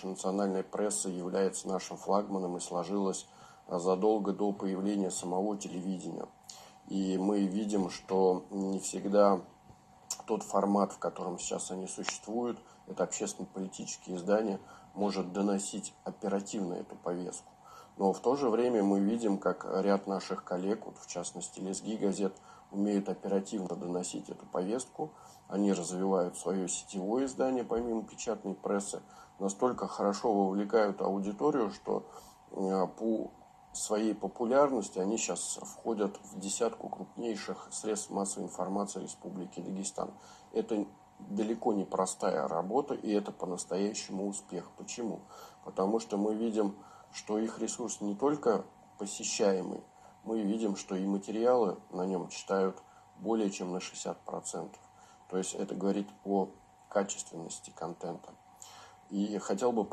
национальная пресса является нашим флагманом и сложилась задолго до появления самого телевидения. И мы видим, что не всегда тот формат, в котором сейчас они существуют, это общественно-политические издания, может доносить оперативно эту повестку. Но в то же время мы видим, как ряд наших коллег, вот в частности Лезги газет, умеют оперативно доносить эту повестку. Они развивают свое сетевое издание, помимо печатной прессы, настолько хорошо вовлекают аудиторию, что по своей популярности они сейчас входят в десятку крупнейших средств массовой информации Республики Дагестан. Это далеко не простая работа, и это по-настоящему успех. Почему? Потому что мы видим, что их ресурс не только посещаемый, мы видим, что и материалы на нем читают более чем на 60%. То есть это говорит о качественности контента. И хотел бы